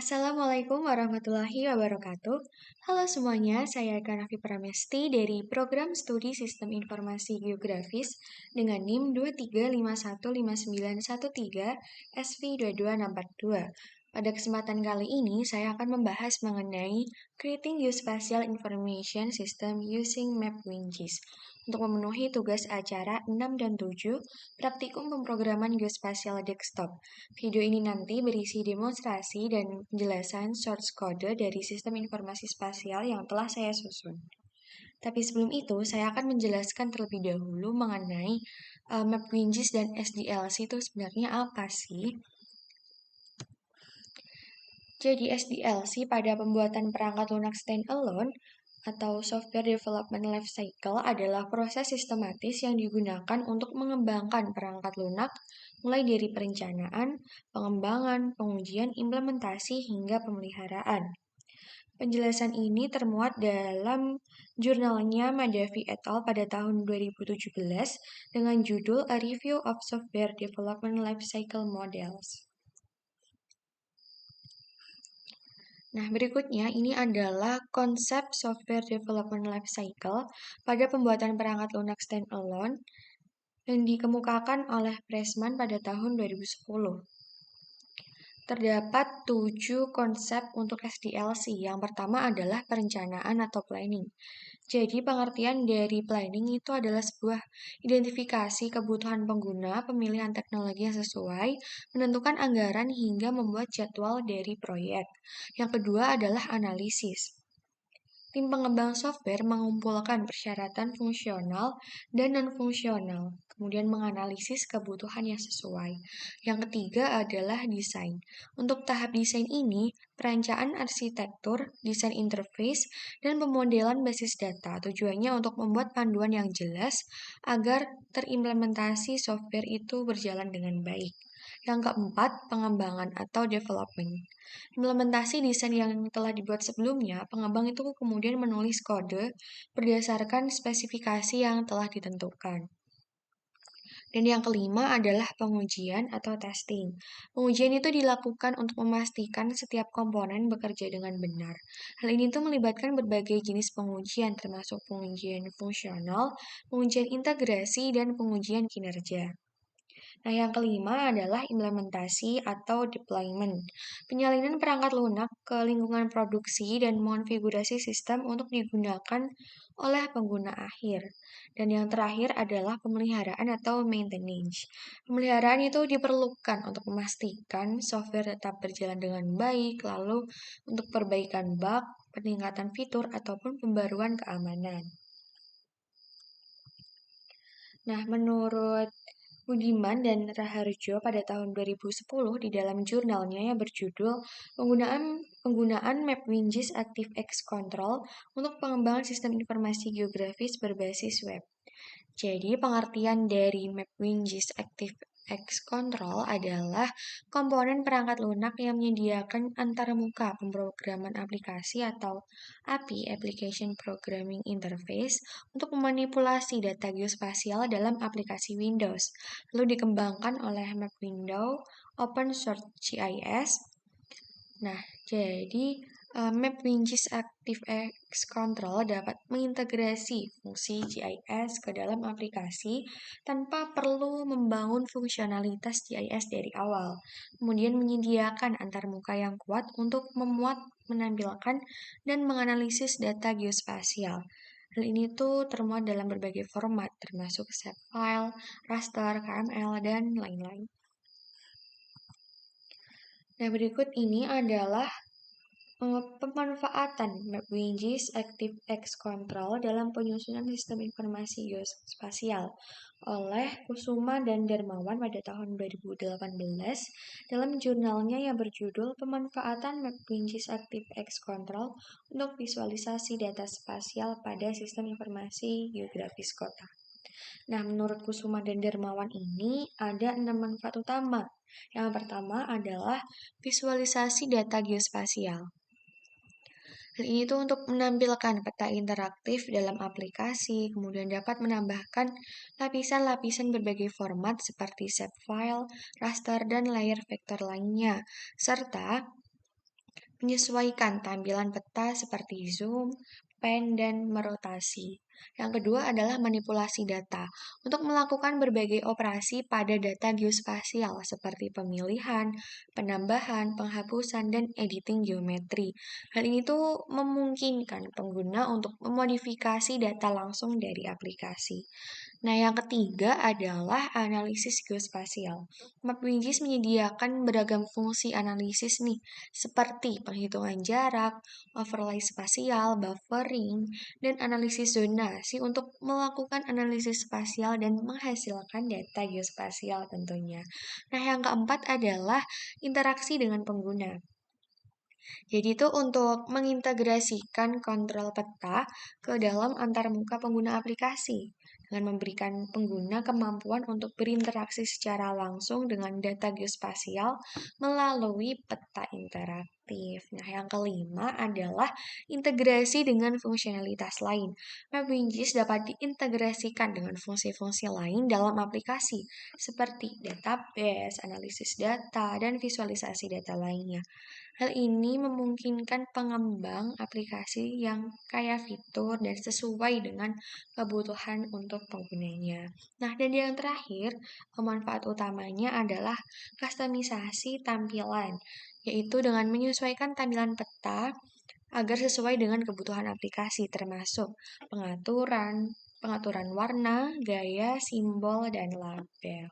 Assalamualaikum warahmatullahi wabarakatuh. Halo semuanya, saya Kanafi Pramesti dari Program Studi Sistem Informasi Geografis dengan NIM 235159113 SV22642. Pada kesempatan kali ini, saya akan membahas mengenai Creating Geospatial Information System Using MapWinGIS. Untuk memenuhi tugas acara 6 dan 7, Praktikum Pemrograman Geospasial Desktop. Video ini nanti berisi demonstrasi dan penjelasan source code dari sistem informasi spasial yang telah saya susun. Tapi sebelum itu, saya akan menjelaskan terlebih dahulu mengenai MapWinGIS dan SDLC itu sebenarnya apa sih? Jadi SDLC pada pembuatan perangkat lunak standalone atau Software Development Lifecycle adalah proses sistematis yang digunakan untuk mengembangkan perangkat lunak mulai dari perencanaan, pengembangan, pengujian, implementasi, hingga pemeliharaan. Penjelasan ini termuat dalam jurnalnya Madavi et al. Pada tahun 2017 dengan judul A Review of Software Development Lifecycle Models. Nah, berikutnya ini adalah konsep Software Development Lifecycle pada pembuatan perangkat lunak standalone yang dikemukakan oleh Pressman pada tahun 2010. Terdapat 7 konsep untuk SDLC. Yang pertama adalah perencanaan atau planning. Jadi pengertian dari planning itu adalah sebuah identifikasi kebutuhan pengguna, pemilihan teknologi yang sesuai, menentukan anggaran hingga membuat jadwal dari proyek. Yang kedua adalah analisis. Tim pengembang software mengumpulkan persyaratan fungsional dan non-fungsional, kemudian menganalisis kebutuhan yang sesuai. Yang ketiga adalah desain. Untuk tahap desain ini, perencanaan arsitektur, desain interface, dan pemodelan basis data. Tujuannya untuk membuat panduan yang jelas agar terimplementasi software itu berjalan dengan baik. Yang keempat, pengembangan atau development. Implementasi desain yang telah dibuat sebelumnya, pengembang itu kemudian menulis kode berdasarkan spesifikasi yang telah ditentukan. Dan yang kelima adalah pengujian atau testing. Pengujian itu dilakukan untuk memastikan setiap komponen bekerja dengan benar. Hal ini tuh melibatkan berbagai jenis pengujian, termasuk pengujian fungsional, pengujian integrasi, dan pengujian kinerja. Nah, yang kelima adalah implementasi atau deployment. Penyalinan perangkat lunak ke lingkungan produksi dan mengonfigurasi sistem untuk digunakan oleh pengguna akhir. Dan yang terakhir adalah pemeliharaan atau maintenance. Pemeliharaan itu diperlukan untuk memastikan software tetap berjalan dengan baik, lalu untuk perbaikan bug, peningkatan fitur, ataupun pembaruan keamanan. Nah, menurut Budiman dan Raharjo pada tahun 2010 di dalam jurnalnya yang berjudul Penggunaan MapWinGIS ActiveX Control untuk pengembangan sistem informasi geografis berbasis web. Jadi, pengertian dari MapWinGIS ActiveX Control adalah komponen perangkat lunak yang menyediakan antarmuka pemrograman aplikasi atau API (Application Programming Interface) untuk memanipulasi data geospasial dalam aplikasi Windows, lalu dikembangkan oleh MapWindow Open Source GIS. Nah, jadi MapWinGIS ActiveX Control dapat mengintegrasi fungsi GIS ke dalam aplikasi tanpa perlu membangun fungsionalitas GIS dari awal. Kemudian menyediakan antarmuka yang kuat untuk memuat, menampilkan, dan menganalisis data geospasial. Hal ini tuh termuat dalam berbagai format, termasuk shapefile, raster, KML, dan lain-lain. Nah, berikut ini adalah pemanfaatan MapWinGIS ActiveX Control dalam penyusunan sistem informasi geospasial oleh Kusuma dan Darmawan pada tahun 2018 dalam jurnalnya yang berjudul Pemanfaatan MapWinGIS ActiveX Control untuk visualisasi data spasial pada sistem informasi geografis kota. Nah, menurut Kusuma dan Darmawan ini ada 6 manfaat utama. Yang pertama adalah visualisasi data geospasial. Hal ini tuh untuk menampilkan peta interaktif dalam aplikasi, kemudian dapat menambahkan lapisan-lapisan berbagai format seperti shapefile, raster, dan layer vektor lainnya, serta menyesuaikan tampilan peta seperti zoom, pen, dan merotasi. Yang kedua adalah manipulasi data untuk melakukan berbagai operasi pada data geospasial seperti pemilihan, penambahan, penghapusan, dan editing geometri. Hal ini tuh memungkinkan pengguna untuk memodifikasi data langsung dari aplikasi. Nah, yang ketiga adalah analisis geospasial. MapWinGIS menyediakan beragam fungsi analisis nih, seperti penghitungan jarak, overlay spasial, buffering, dan analisis zonasi untuk melakukan analisis spasial dan menghasilkan data geospasial tentunya. Nah, yang keempat adalah interaksi dengan pengguna. Jadi itu untuk mengintegrasikan kontrol peta ke dalam antarmuka pengguna aplikasi dengan memberikan pengguna kemampuan untuk berinteraksi secara langsung dengan data geospasial melalui peta interaktif. Nah, yang kelima adalah integrasi dengan fungsionalitas lain. MapWinGIS dapat diintegrasikan dengan fungsi-fungsi lain dalam aplikasi seperti database, analisis data, dan visualisasi data lainnya. Hal ini memungkinkan pengembang aplikasi yang kaya fitur dan sesuai dengan kebutuhan untuk penggunanya. Nah, dan yang terakhir, manfaat utamanya adalah kustomisasi tampilan, yaitu dengan menyesuaikan tampilan peta agar sesuai dengan kebutuhan aplikasi, termasuk pengaturan warna, gaya, simbol, dan label.